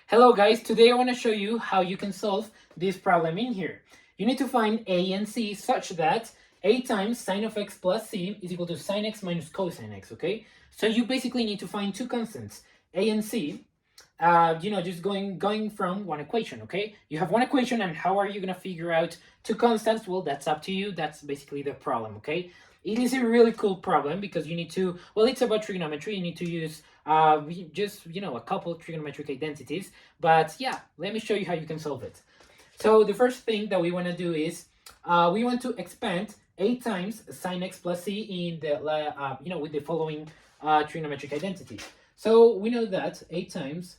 Hello guys, today I want to show you how you can solve this problem in here. You need to find a and c such that a times sine of x plus c is equal to sine x minus cosine x, okay? So you basically need to find two constants, a and c, just going from one equation, okay? You have one equation, and how are you going to figure out two constants? Well, that's up to you. That's basically the problem, okay? It is a really cool problem because you need to, well, it's about trigonometry. You need to use a couple of trigonometric identities. But yeah, let me show you how you can solve it. So the first thing that we want to do is we want to expand a times sine x plus c in the with the following trigonometric identity. So we know that a times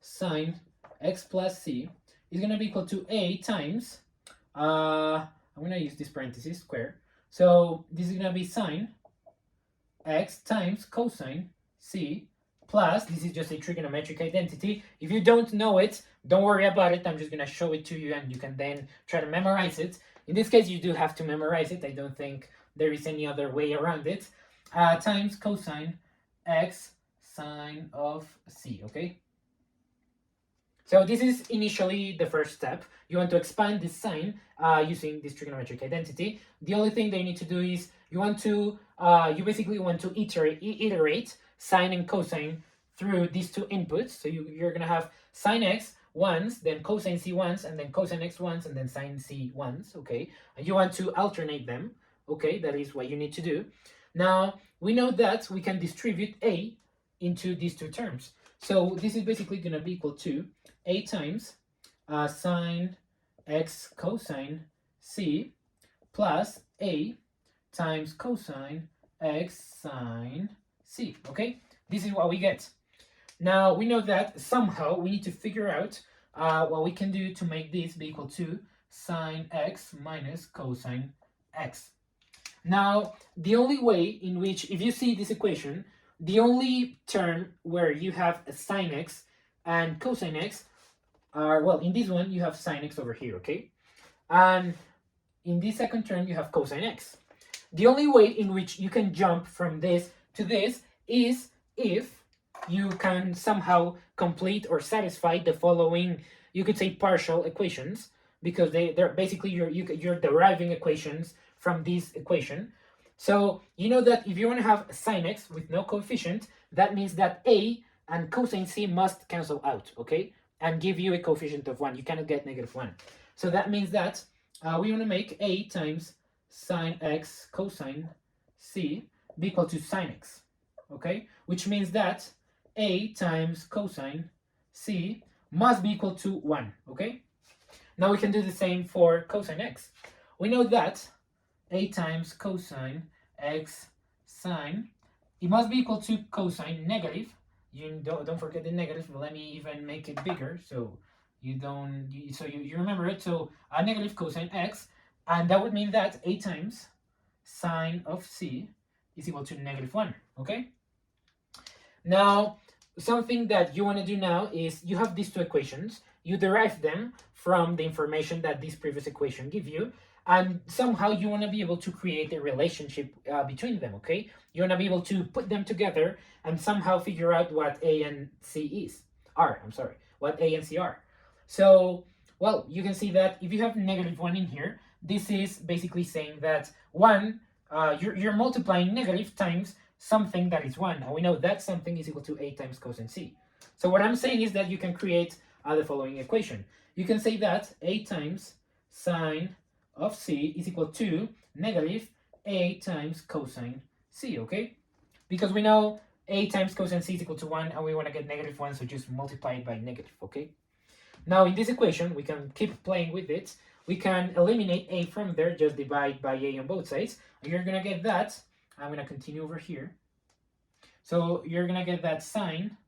sine x plus c is going to be equal to a times I'm going to use this parenthesis square. So this is going to be sine x times cosine c plus, this is just a trigonometric identity. If you don't know it, don't worry about it. I'm just going to show it to you and you can then try to memorize it. In this case, you do have to memorize it. I don't think there is any other way around it. Times cosine x sine of c, okay? So this is initially the first step. You want to expand this sign using this trigonometric identity. The only thing that you need to do is you basically want to iterate sine and cosine through these two inputs. So you're going to have sine x once, then cosine c once, and then cosine x once, and then sine c once, okay? And you want to alternate them, okay? That is what you need to do. Now, we know that we can distribute a into these two terms. So this is basically going to be equal to a times sine x cosine c plus a times cosine x sine c, okay? This is what we get. Now, we know that somehow we need to figure out what we can do to make this be equal to sine x minus cosine x. Now, the only way in which, if you see this equation, the only term where you have a sine x and cosine x are, well, in this one, you have sine x over here, okay? And in this second term, you have cosine x. The only way in which you can jump from this to this is if you can somehow complete or satisfy the following, you could say, partial equations, because they're basically you're deriving equations from this equation. So you know that if you want to have sine x with no coefficient, that means that a and cosine c must cancel out, okay? And give you a coefficient of 1. You cannot get -1. So that means that we want to make a times sine x cosine c be equal to sine x, okay? Which means that a times cosine c must be equal to 1, okay? Now we can do the same for cosine x. We know that a times cosine x sine, it must be equal to cosine negative. You don't forget the negative, but let me even make it bigger so you remember it. So a negative cosine x, and that would mean that a times sine of c is equal to -1, okay? Now, something that you want to do now is you have these two equations. You derive them from the information that this previous equation give you, and somehow you want to be able to create a relationship between them, okay? You want to be able to put them together and somehow figure out what a and c what a and c are. So, well, you can see that if you have -1 in here, this is basically saying that 1, you're multiplying negative times something that is 1, and we know that something is equal to a times cosine c. So what I'm saying is that you can create the following equation. You can say that a times sine of c is equal to negative a times cosine c, okay? Because we know a times cosine c is equal to 1, and we want to get -1, so just multiply it by negative, okay? Now, in this equation, we can keep playing with it. We can eliminate a from there, just divide by a on both sides, and you're going to get that. I'm going to continue over here. So you're going to get that sine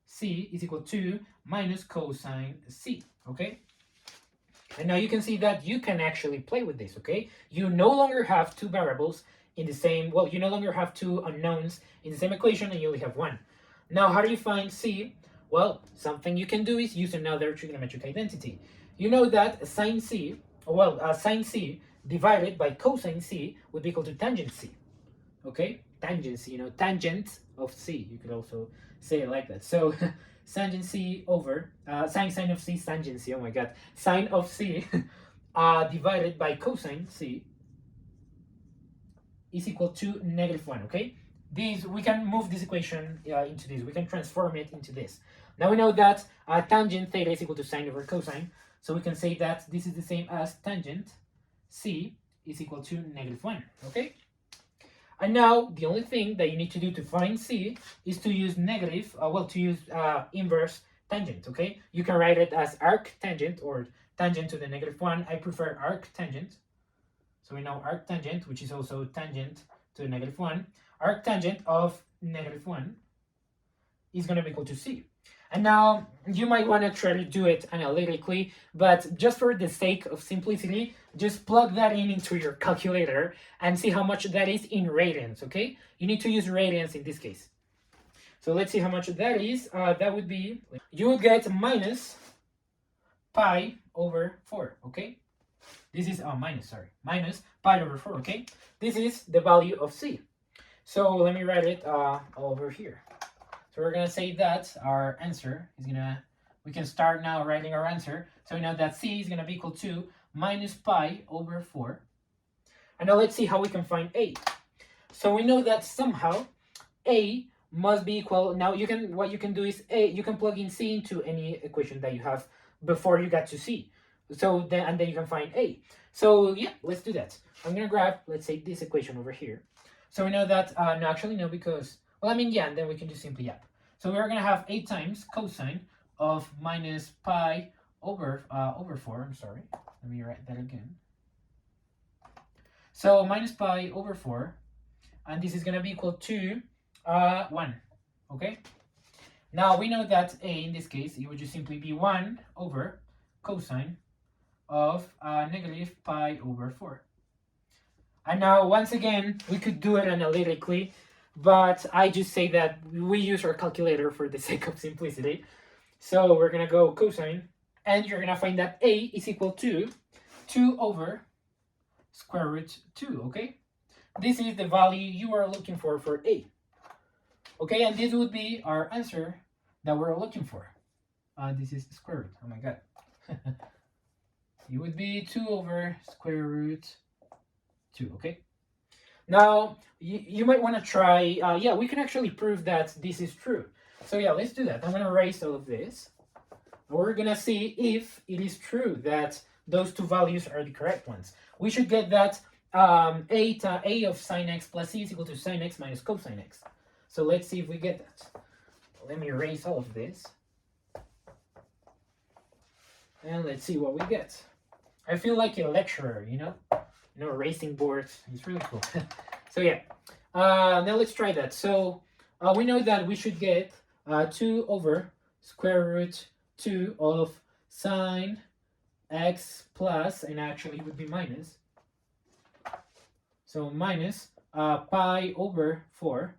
c is equal to minus cosine c, okay? And now you can see that you can actually play with this, okay? You no longer have two variables in the same, well, you no longer have two unknowns in the same equation, and you only have one. Now, how do you find c? Well, something you can do is use another trigonometric identity. You know that sine c divided by cosine c would be equal to tangent c, okay? Tangent c, tangent of c. You could also say it like that. So tangent C over sine of C tangent C. Oh my god, sine of C divided by cosine C is equal to -1. Okay, these we can move this equation into this. We can transform it into this. Now we know that tangent theta is equal to sine over cosine, so we can say that this is the same as tangent C is equal to -1. Okay. And now the only thing that you need to do to find C is to use inverse tangent, okay? You can write it as arc tangent or tangent to the -1. I prefer arc tangent. So we know arc tangent, which is also tangent to the -1. Arc tangent of -1 is going to be equal to C. And now you might want to try to do it analytically, but just for the sake of simplicity, just plug that into your calculator and see how much that is in radians, okay? You need to use radians in this case. So let's see how much that is. That would be, you would get minus pi over 4, okay? This is, minus pi over 4, okay? This is the value of C. So let me write it over here. So we're going to say that our answer is going to, we can start now writing our answer. So we know that C is going to be equal to minus pi over 4. And now let's see how we can find A. So we know that somehow A must be equal. Now what you can do is you can plug in C into any equation that you have before you get to C. So then you can find A. So yeah, let's do that. I'm going to grab, let's say, this equation over here. So we know that, no, actually no, because, well, I mean, yeah, and then we can just simply add. So we're going to have 8 times cosine of minus pi over 4. I'm sorry. Let me write that again. So minus pi over 4. And this is going to be equal to 1. Okay? Now we know that A, in this case, it would just simply be 1 over cosine of negative pi over 4. And now, once again, we could do it analytically, but I just say that we use our calculator for the sake of simplicity. So we're going to go cosine, and you're going to find that A is equal to 2 over square root 2, okay? This is the value you are looking for A. Okay, and this would be our answer that we're looking for. This is square root, oh my god. It would be 2 over square root 2, okay? Now, you might want to try, yeah, we can actually prove that this is true. So yeah, let's do that. I'm going to erase all of this. We're going to see if it is true that those two values are the correct ones. We should get that A of sine x plus C is equal to sine x minus cosine x. So let's see if we get that. Let me erase all of this. And let's see what we get. I feel like a lecturer, you know, erasing boards. It's really cool. So yeah, now let's try that. So we know that we should get 2 over square root 2 of sine x plus, and actually it would be minus. So minus pi over 4.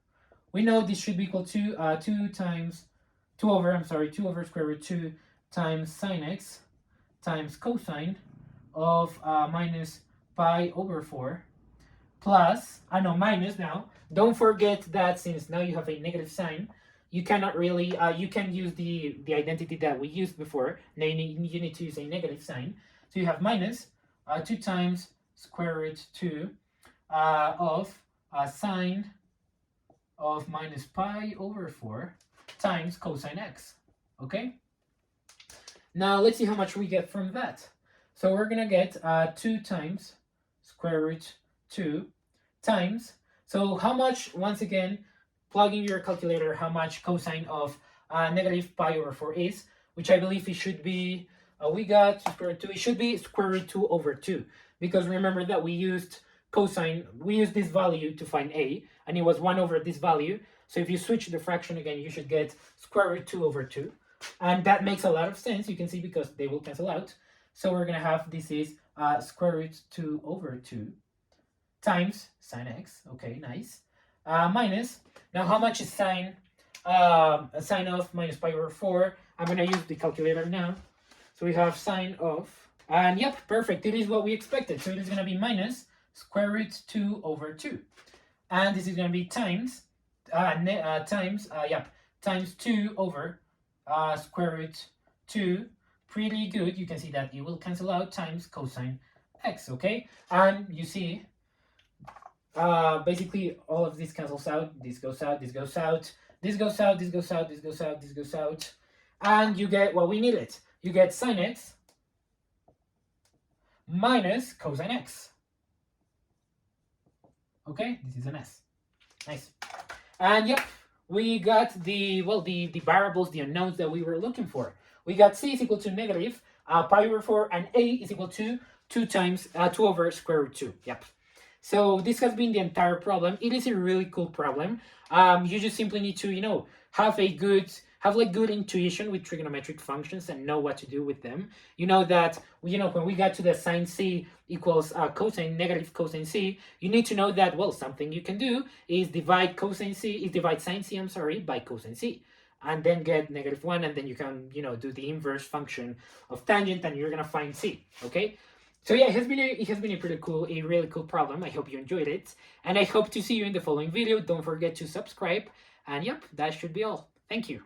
We know this should be equal to 2 over square root 2 times sine x times cosine of minus pi over 4 plus, minus now. Don't forget that since now you have a negative sign, you cannot really, you can use the identity that we used before. Now you need to use a negative sign. So you have minus 2 times square root 2 of sine of minus pi over 4 times cosine x. Okay? Now let's see how much we get from that. So we're going to get 2 times square root 2 times. So how much, once again, plugging your calculator, how much cosine of negative pi over 4 is, which I believe it should be, we got square root 2, it should be square root 2 over 2. Because remember that we used cosine, we used this value to find A, and it was 1 over this value. So if you switch the fraction again, you should get square root 2 over 2. And that makes a lot of sense, you can see, because they will cancel out. So we're going to have, this is square root 2 over 2 times sine x. Okay, nice. Minus, now how much is sine of minus pi over 4? I'm going to use the calculator now. So we have sine of, and yep, perfect. It is what we expected. So it is going to be minus square root 2 over 2. And this is going to be times, times 2 over square root 2, pretty good. You can see that it will cancel out times cosine x, okay? And you see, basically all of this cancels out. This goes out, this goes out, this goes out, this goes out, this goes out, this goes out. And you get what we needed. You get sine x minus cosine x. Okay, this is an S. Nice. And yep, we got the variables, the unknowns that we were looking for. We got c is equal to negative pi over 4, and a is equal to 2 over square root 2. Yep. So this has been the entire problem. It is a really cool problem. You just simply need to, have good intuition with trigonometric functions and know what to do with them. You know that, when we got to the sine c equals negative cosine c, you need to know that, well, something you can do is divide sine c, by cosine c, and then get -1, and then you can, do the inverse function of tangent, and you're gonna find c, okay? So yeah, it has been a really cool problem. I hope you enjoyed it, and I hope to see you in the following video. Don't forget to subscribe, and yep, that should be all. Thank you.